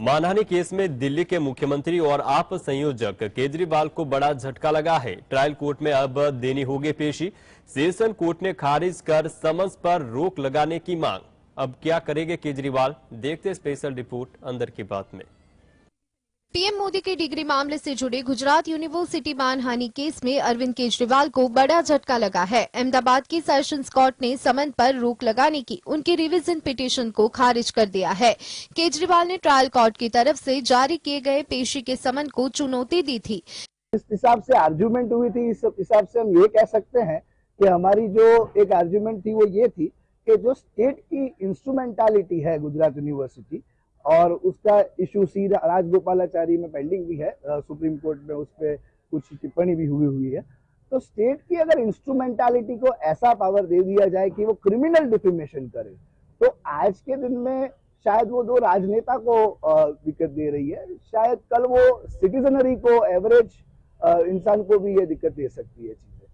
मानहानि केस में दिल्ली के मुख्यमंत्री और आप संयोजक केजरीवाल को बड़ा झटका लगा है। ट्रायल कोर्ट में अब देनी होगी पेशी। सेशन कोर्ट ने खारिज कर समन्स पर रोक लगाने की मांग। अब क्या करेंगे केजरीवाल, देखते स्पेशल रिपोर्ट अंदर की बात में। पीएम मोदी के डिग्री मामले से जुड़े गुजरात यूनिवर्सिटी मानहानि केस में अरविंद केजरीवाल को बड़ा झटका लगा है। अहमदाबाद की सेशंस कोर्ट ने समन पर रोक लगाने की उनकी रिवीजन पिटीशन को खारिज कर दिया है। केजरीवाल ने ट्रायल कोर्ट की तरफ से जारी किए गए पेशी के समन को चुनौती दी थी। इस हिसाब से आर्ग्यूमेंट हुई थी, इस हिसाब से हम ये कह सकते हैं कि हमारी जो एक आर्ग्यूमेंट थी वो ये थी कि जो स्टेट की इंस्ट्रूमेंटालिटी है गुजरात यूनिवर्सिटी और उसका इशू सी राजगोपालाचारी में पेंडिंग भी है, सुप्रीम कोर्ट में उस पर कुछ टिप्पणी भी हुई है। तो स्टेट की अगर इंस्ट्रूमेंटालिटी को ऐसा पावर दे दिया जाए कि वो क्रिमिनल डिफेमेशन करे, तो आज के दिन में शायद वो दो राजनेता को दिक्कत दे रही है, शायद कल वो सिटीजनरी को, एवरेज इंसान को भी ये दिक्कत दे सकती है चीजें,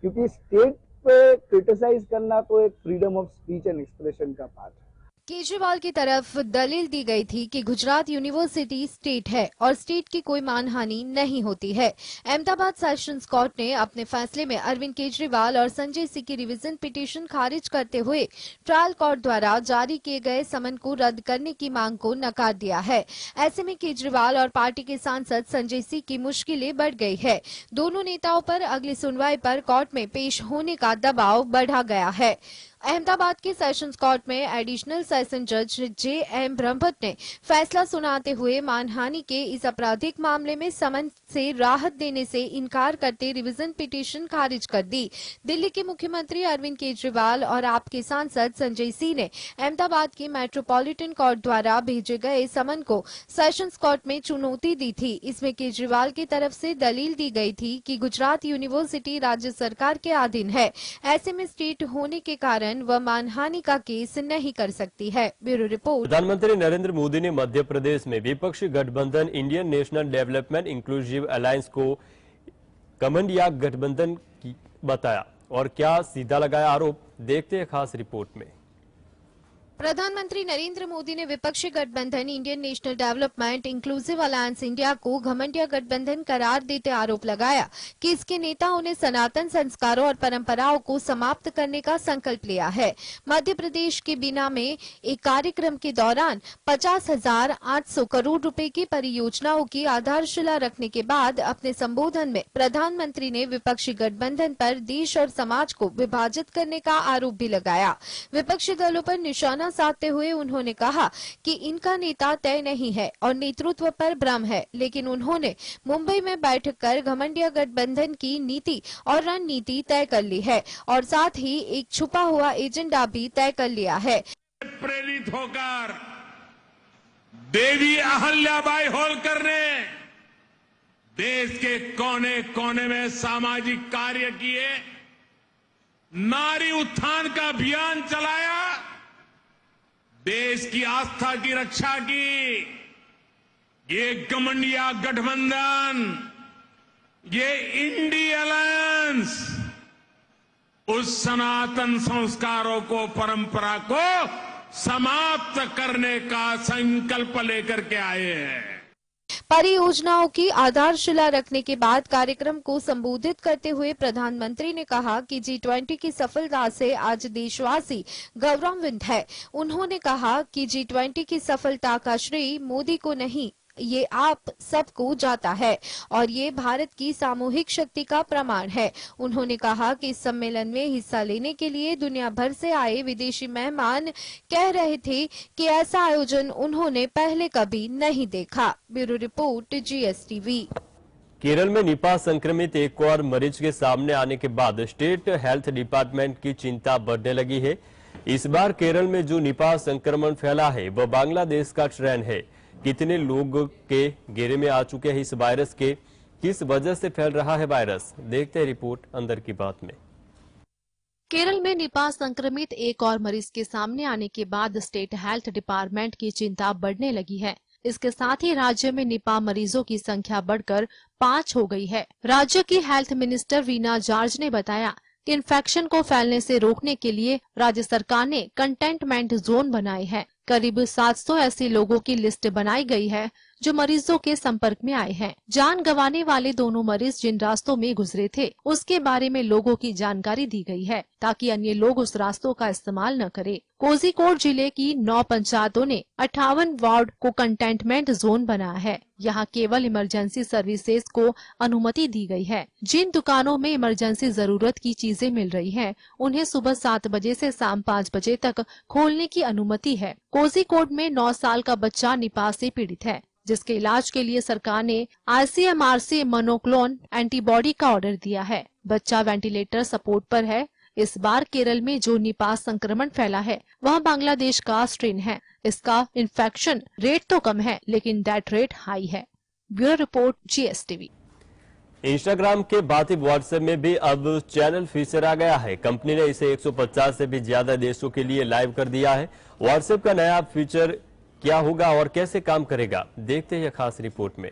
क्योंकि स्टेट पे क्रिटिसाइज करना तो एक freedom of speech and expression का पार्ट है। केजरीवाल की तरफ दलील दी गई थी कि गुजरात यूनिवर्सिटी स्टेट है और स्टेट की कोई मानहानि नहीं होती है। अहमदाबाद सेशंस कोर्ट ने अपने फैसले में अरविंद केजरीवाल और संजय सिंह की रिवीजन पिटीशन खारिज करते हुए ट्रायल कोर्ट द्वारा जारी किए गए समन को रद्द करने की मांग को नकार दिया है। ऐसे में केजरीवाल और पार्टी के सांसद संजय सिंह की मुश्किलें बढ़ गई है। दोनों नेताओं पर अगली सुनवाई पर कोर्ट में पेश होने का दबाव बढ़ा गया है। अहमदाबाद के सेशंस कोर्ट में एडिशनल सेशन जज जे.एम. ब्रह्मभट्ट ने फैसला सुनाते हुए मानहानि के इस आपराधिक मामले में समन से राहत देने से इनकार करते रिवीजन पिटीशन खारिज कर दी। दिल्ली के मुख्यमंत्री अरविंद केजरीवाल और आपके सांसद संजय सिंह ने अहमदाबाद के मेट्रोपॉलिटन कोर्ट द्वारा भेजे गए समन को सेशंस कोर्ट में चुनौती दी थी। इसमें केजरीवाल की तरफ से दलील दी गई थी कि गुजरात यूनिवर्सिटी राज्य सरकार के अधीन है, ऐसे में स्टेट होने के कारण वह मानहानि का केस नहीं कर सकती है। Bureau report. प्रधानमंत्री नरेंद्र मोदी ने मध्य प्रदेश में विपक्षी गठबंधन Indian national development inclusive alliance को कमंडिया गठबंधन बताया और क्या सीधा लगाया आरोप, देखते हैं खास रिपोर्ट में। प्रधानमंत्री नरेंद्र मोदी ने विपक्षी गठबंधन Indian national development inclusive alliance India को घमंडिया गठबंधन करार देते आरोप लगाया कि इसके नेताओं ने सनातन संस्कारों और परंपराओं को समाप्त करने का संकल्प लिया है। मध्य प्रदेश के बीना में एक कार्यक्रम के दौरान 50,800 करोड़ रुपए की परियोजनाओं की आधारशिला रखने के बाद अपने संबोधन में प्रधानमंत्री ने विपक्षी गठबंधन पर देश और समाज को विभाजित करने का आरोप भी लगाया। विपक्षी दलों पर निशाना साधते हुए उन्होंने कहा कि इनका नेता तय नहीं है और नेतृत्व पर भ्रम है, लेकिन उन्होंने मुंबई में बैठक कर घमंडिया गठबंधन की नीति और रणनीति तय कर ली है और साथ ही एक छुपा हुआ एजेंडा भी तय कर लिया है। प्रेरित होकर देवी अहल्याबाई होलकर ने देश के कोने कोने में सामाजिक कार्य किए, नारी उत्थान का अभियान चलाया, देश की आस्था की रक्षा की। ये घमंडिया गठबंधन, ये इंडी अलायंस उस सनातन संस्कारों को, परंपरा को समाप्त करने का संकल्प लेकर के आए हैं। परियोजनाओं की आधारशिला रखने के बाद कार्यक्रम को संबोधित करते हुए प्रधानमंत्री ने कहा कि G20 की सफलता से आज देशवासी गौरवान्वित है। उन्होंने कहा कि G20 की सफलता का श्रेय मोदी को नहीं, ये आप सबको जाता है और ये भारत की सामूहिक शक्ति का प्रमाण है। उन्होंने कहा कि इस सम्मेलन में हिस्सा लेने के लिए दुनिया भर से आए विदेशी मेहमान कह रहे थे कि ऐसा आयोजन उन्होंने पहले कभी नहीं देखा। Bureau report, GSTV। केरल में निपाह संक्रमित एक और मरीज के सामने आने के बाद स्टेट हेल्थ डिपार्टमेंट की चिंता बढ़ने लगी है। इस बार केरल में जो निपाह संक्रमण फैला है वह बांग्लादेश का स्ट्रेन है। कितने लोग के घेरे में आ चुके हैं इस वायरस के, किस वजह से फैल रहा है वायरस, देखते हैं रिपोर्ट अंदर की बात में। केरल में निपाह संक्रमित एक और मरीज के सामने आने के बाद स्टेट हेल्थ डिपार्टमेंट की चिंता बढ़ने लगी है। इसके साथ ही राज्य में निपाह मरीजों की संख्या बढ़कर 5 हो गई है। राज्य की हेल्थ मिनिस्टर वीना जॉर्ज ने बताया कि इन्फेक्शन को फैलने से रोकने के लिए राज्य सरकार ने कंटेनमेंट जोन बनाए हैं। करीब 700 ऐसे लोगों की लिस्ट बनाई गई है जो मरीजों के संपर्क में आए हैं। जान गंवाने वाले दोनों मरीज जिन रास्तों में गुजरे थे उसके बारे में लोगों की जानकारी दी गई है ताकि अन्य लोग उस रास्तों का इस्तेमाल न करें। कोझिकोड जिले की 9 पंचायतों ने 58 वार्ड को कंटेनमेंट जोन बनाया है। यहाँ केवल इमरजेंसी सर्विसेज को अनुमति दी गई है। जिन दुकानों में इमरजेंसी जरूरत की चीजें मिल रही हैं, उन्हें सुबह 7 बजे से शाम 5 बजे तक खोलने की अनुमति है। कोझिकोड में 9 साल का बच्चा निपाह से पीड़ित है, जिसके इलाज के लिए सरकार ने ICMR से मोनोक्लोन एंटीबॉडी का ऑर्डर दिया है। बच्चा वेंटिलेटर सपोर्ट पर है। इस बार केरल में जो निपाह संक्रमण फैला है वह बांग्लादेश का स्ट्रेन है। इसका इन्फेक्शन रेट तो कम है लेकिन डेथ रेट हाई है। Bureau report GSTV। इंस्टाग्राम के बाद व्हाट्सएप में भी अब चैनल फीचर आ गया है। कंपनी ने इसे 150 से भी ज्यादा देशों के लिए लाइव कर दिया है। व्हाट्सएप का नया फीचर क्या होगा और कैसे काम करेगा, देखते हैं खास रिपोर्ट में।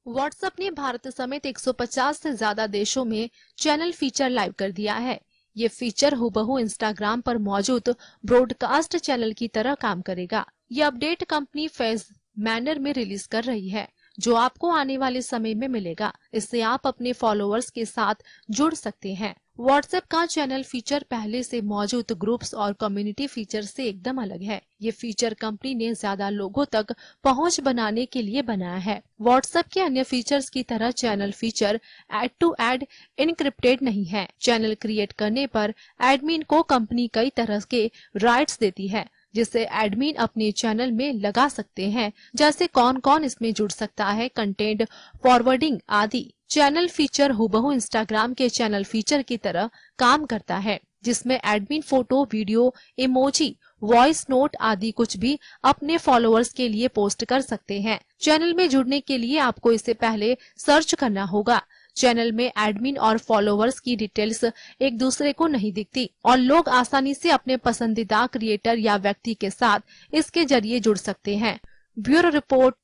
व्हाट्सएप ने भारत समेत 150 से ज्यादा देशों में चैनल फीचर लाइव कर दिया है। ये फीचर हूबहू इंस्टाग्राम पर मौजूद ब्रॉडकास्ट चैनल की तरह काम करेगा। ये अपडेट कंपनी फेज मैनर में रिलीज कर रही है, जो आपको आने वाले समय में मिलेगा। इससे आप अपने फॉलोअर्स के साथ जुड़ सकते हैं। व्हाट्सएप का चैनल फीचर पहले से मौजूद ग्रुप्स और कम्युनिटी फीचर से एकदम अलग है। ये फीचर कंपनी ने ज्यादा लोगों तक पहुंच बनाने के लिए बनाया है। व्हाट्सएप के अन्य फीचर्स की तरह channel feature end to end encrypted नहीं है। चैनल क्रिएट करने पर एडमिन को कंपनी कई तरह के राइट्स देती है, जिसे एडमिन अपने चैनल में लगा सकते हैं, जैसे कौन कौन इसमें जुड़ सकता है, कंटेंट फॉरवर्डिंग आदि। चैनल फीचर हूबहू इंस्टाग्राम के चैनल फीचर की तरह काम करता है, जिसमें admin photo, video, emoji, voice note आदि कुछ भी अपने फॉलोअर्स के लिए पोस्ट कर सकते हैं। चैनल में जुड़ने के लिए आपको इसे पहले सर्च करना होगा। चैनल में एडमिन और फॉलोअर्स की डिटेल्स एक दूसरे को नहीं दिखती और लोग आसानी से अपने पसंदीदा क्रिएटर या व्यक्ति के साथ इसके जरिए जुड़ सकते हैं। Bureau report.